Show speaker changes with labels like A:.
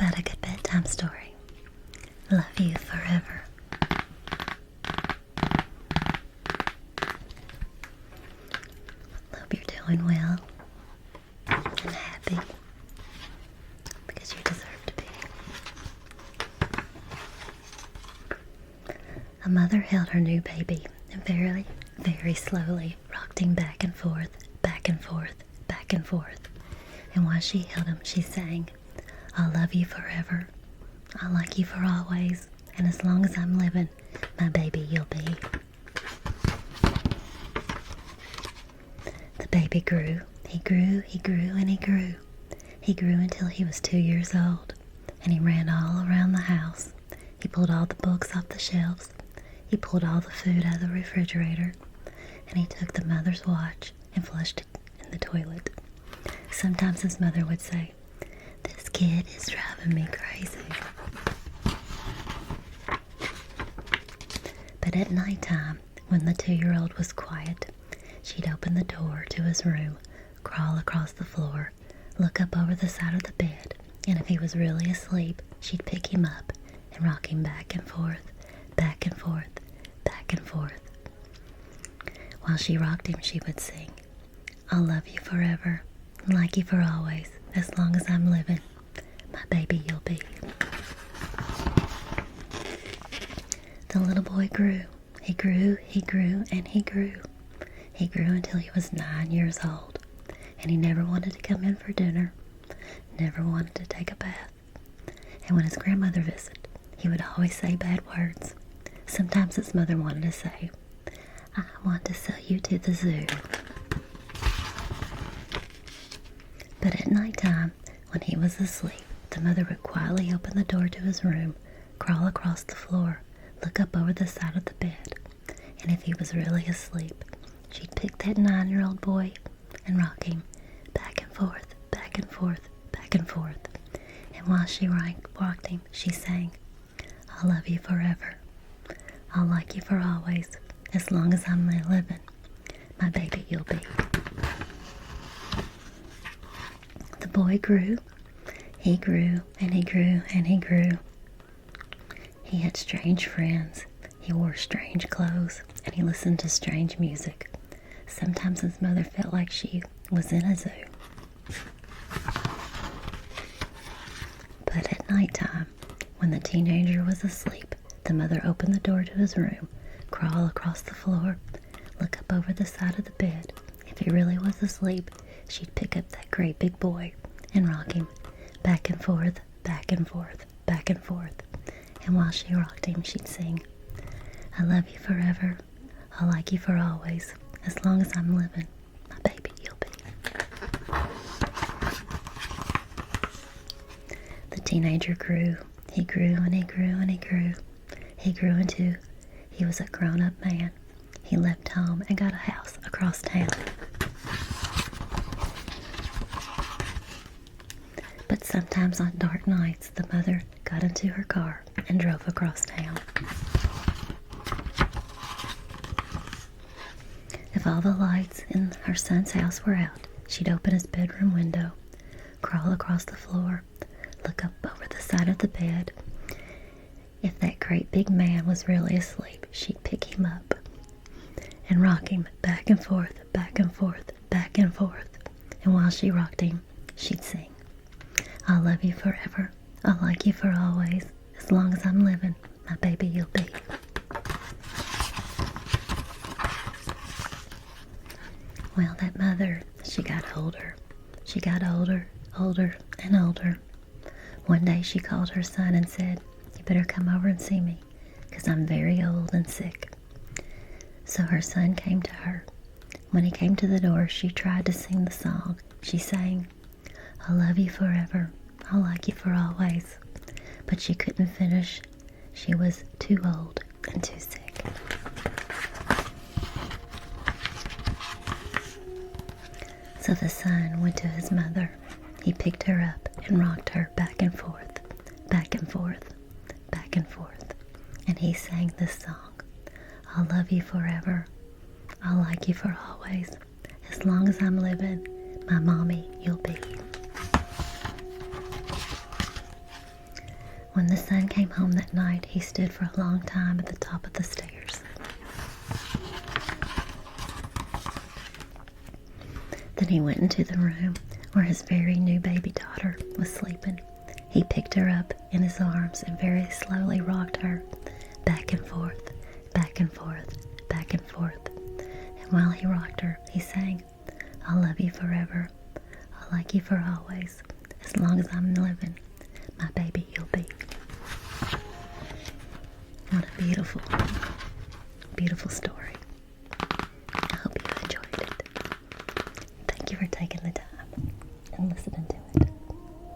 A: about a good bedtime story. Love you forever. Hope you're doing well and happy because you deserve to be. A mother held her new baby and very, very slowly rocked him back and forth, back and forth, back and forth. And while she held him, she sang, "I'll love you forever. I'll like you for always. And as long as I'm living, my baby you'll be." The baby grew. He grew, he grew, and he grew. He grew until he was 2 years old. And he ran all around the house. He pulled all the books off the shelves. He pulled all the food out of the refrigerator. And he took the mother's watch and flushed it in the toilet. Sometimes his mother would say, "This kid is driving me crazy." But at nighttime, when the 2-year-old was quiet, she'd open the door to his room, crawl across the floor, look up over the side of the bed, and if he was really asleep, she'd pick him up and rock him back and forth, back and forth, back and forth. While she rocked him, she would sing, "I'll love you forever, and like you for always, as long as I'm living, my baby you'll be." The little boy grew. He grew, he grew, and he grew. He grew until he was 9 years old, and he never wanted to come in for dinner, never wanted to take a bath. And when his grandmother visited, he would always say bad words. Sometimes his mother wanted to say, "I want to sell you to the zoo." But at nighttime, when he was asleep, the mother would quietly open the door to his room, crawl across the floor, look up over the side of the bed, and if he was really asleep, she'd pick that 9-year-old boy and rock him back and forth, back and forth, back and forth. And while she rocked him, she sang, "I'll love you forever. I'll like you for always, as long as I'm living, my baby you'll be." The boy grew. He grew, and he grew, and he grew. He had strange friends. He wore strange clothes, and he listened to strange music. Sometimes his mother felt like she was in a zoo. But at nighttime, when the teenager was asleep, the mother opened the door to his room, crawl across the floor, look up over the side of the bed. If he really was asleep, she'd pick up that great big boy and rock him back and forth, back and forth, back and forth. And while she rocked him, she'd sing, "I love you forever. I'll like you for always. As long as I'm living, my baby you'll be." The teenager grew. He grew and he grew and he grew. He grew until he was a grown-up man. He left home and got a house across town. But sometimes on dark nights, the mother got into her car and drove across town. If all the lights in her son's house were out, she'd open his bedroom window, crawl across the floor, look up over the side of the bed. If that great big man was really asleep, she'd pick him up and rock him back and forth, back and forth, back and forth. And while she rocked him, she'd sing, "I'll love you forever. I'll like you for always. As long as I'm living, my baby you'll be." Well, that mother, she got older. She got older, older, and older. One day she called her son and said, "You better come over and see me, because I'm very old and sick." So her son came to her. When he came to the door, she tried to sing the song. She sang, "I'll love you forever. I'll like you for always." But she couldn't finish. She was too old and too sick. So the son went to his mother. He picked her up and rocked her back and forth, back and forth, back and forth. And he sang this song, "I'll love you forever. I'll like you for always. As long as I'm living, my mommy you'll be." When the son came home that night, he stood for a long time at the top of the stairs. Then he went into the room where his very new baby daughter was sleeping. He picked her up in his arms and very slowly rocked her back and forth, back and forth, back and forth. And while he rocked her, he sang, "I'll love you forever. I'll like you for always. As long as I'm living, my baby you'll be." What a beautiful, beautiful story.